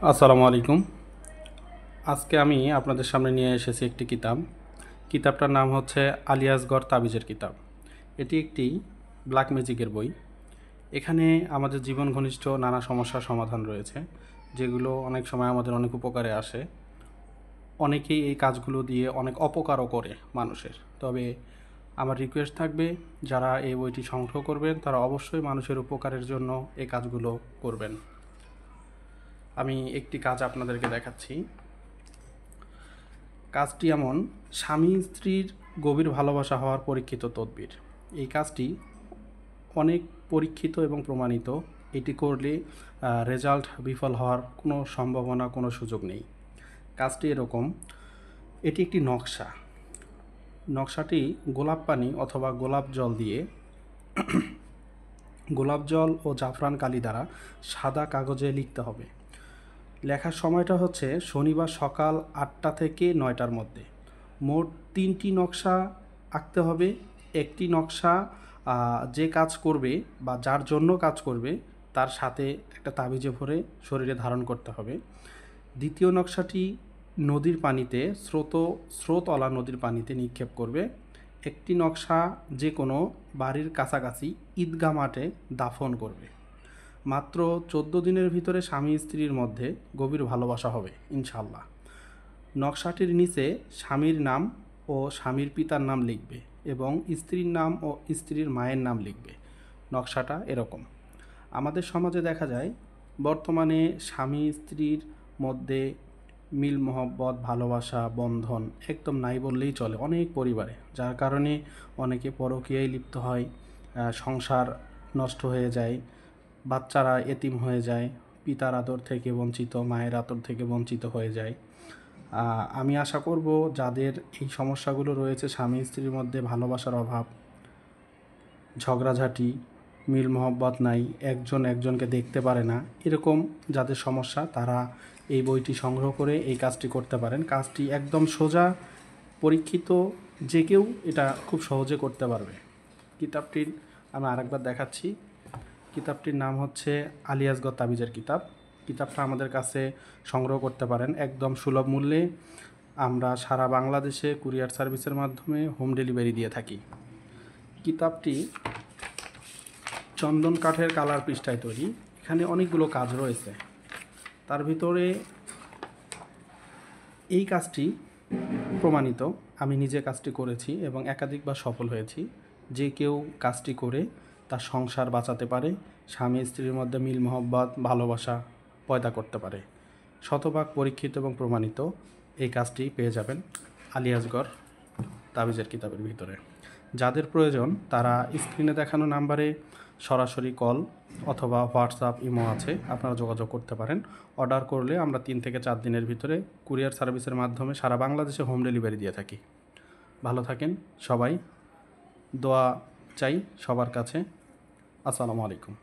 আসসালামু আলাইকুম। আজকে আমি আপনাদের সামনে নিয়ে এসেছি একটি কিতাব। কিতাবটার নাম হচ্ছে আলিয়াসগড় তাবিজের কিতাব। এটি একটি ব্ল্যাক ম্যাজিকের বই। এখানে আমাদের জীবন ঘনিষ্ঠ নানা সমস্যার সমাধান রয়েছে, যেগুলো অনেক সময় আমাদের অনেক উপকারে আসে। অনেকেই এই কাজগুলো দিয়ে অনেক অপকারও করে মানুষের। তবে আমার রিকোয়েস্ট থাকবে, যারা এই বইটি সংগ্রহ করবেন তারা অবশ্যই মানুষের উপকারের জন্য এই কাজগুলো করবেন। আমি একটি কাজ আপনাদেরকে দেখাচ্ছি। কাজটি এমন: স্বামী স্ত্রীর গভীর ভালোবাসা হওয়ার পরীক্ষিত তদবির। এই কাজটি অনেক পরীক্ষিত এবং প্রমাণিত। এটি করলে রেজাল্ট বিফল হওয়ার কোনো সম্ভাবনা, কোনো সুযোগ নেই। কাজটি এরকম: এটি একটি নকশা। নকশাটি গোলাপ পানি অথবা গোলাপ জল দিয়ে, গোলাপ জল ও জাফরান কালি দ্বারা সাদা কাগজে লিখতে হবে। লেখার সময়টা হচ্ছে শনিবার সকাল ৮টা থেকে ৯টার মধ্যে। মোট ৩টি নকশা আঁকতে হবে। একটি নকশা যে কাজ করবে বা যার জন্য কাজ করবে তার সাথে একটা তাবিজে ভরে শরীরে ধারণ করতে হবে। দ্বিতীয় নকশাটি নদীর পানিতে, স্রোতওয়ালা নদীর পানিতে নিক্ষেপ করবে। একটি নকশা যে কোনো বাড়ির কাছাকাছি ঈদগাহ মাঠে দাফন করবে। মাত্র 14 দিনের ভিতরে স্বামী স্ত্রীর মধ্যে গভীর ভালোবাসা হবে ইনশাল্লাহ। নকশাটির নিচে স্বামীর নাম ও স্বামীর পিতার নাম লিখবে এবং স্ত্রীর নাম ও স্ত্রীর মায়ের নাম লিখবে। নকশাটা এরকম। আমাদের সমাজে দেখা যায় বর্তমানে স্বামী স্ত্রীর মধ্যে মিল মহব্বত, ভালোবাসা, বন্ধন একদম নাই বললেই চলে অনেক পরিবারে, যার কারণে অনেকে পরকীয়ায় লিপ্ত হয়, সংসার নষ্ট হয়ে যায়, বাচ্চারা এতিম হয়ে যায়, পিতার আদর থেকে বঞ্চিত, মায়ের আদর থেকে বঞ্চিত হয়ে যায়। আমি আশা করব যাদের এই সমস্যাগুলো রয়েছে, স্বামী স্ত্রীর মধ্যে ভালোবাসার অভাব, ঝগড়াঝাঁটি, মিল মহব্বত নাই, একজন একজনকে দেখতে পারে না, এরকম যাদের সমস্যা তারা এই বইটি সংগ্রহ করে এই কাজটি করতে পারেন। কাজটি একদম সোজা, পরীক্ষিত, যে কেউ এটা খুব সহজে করতে পারবে। কিতাবটির আমি আরেকবার দেখাচ্ছি। কিতাবটির নাম হচ্ছে আলিয়াসগড় তাবিজের কিতাব। কিতাবটা আমাদের কাছে সংগ্রহ করতে পারেন একদম সুলভ মূল্যে। আমরা সারা বাংলাদেশে কুরিয়ার সার্ভিসের মাধ্যমে হোম ডেলিভারি দিয়ে থাকি। কিতাবটি চন্দন কাঠের কালার পৃষ্ঠায় তৈরি। এখানে অনেকগুলো কাজ রয়েছে। তার ভিতরে এই কাজটি প্রমাণিত। আমি নিজে কাজটি করেছি এবং একাধিকবার সফল হয়েছি। যে কেউ কাজটি করে তার সংসার বাঁচাতে পারে, স্বামী স্ত্রীর মধ্যে মিল মহব্বত, ভালোবাসা পয়দা করতে পারে। শতভাগ পরীক্ষিত এবং প্রমাণিত এই কাজটি পেয়ে যাবেন আলিয়াসগড় তাবিজের কিতাবের ভিতরে। যাদের প্রয়োজন তারা স্ক্রিনে দেখানো নাম্বারে সরাসরি কল অথবা হোয়াটসঅ্যাপ, ইমো আছে, আপনারা যোগাযোগ করতে পারেন। অর্ডার করলে আমরা 3 থেকে 4 দিনের ভিতরে কুরিয়ার সার্ভিসের মাধ্যমে সারা বাংলাদেশে হোম ডেলিভারি দিয়ে থাকি। ভালো থাকেন সবাই, দোয়া চাই সবার কাছে। আসসালামু আলাইকুম।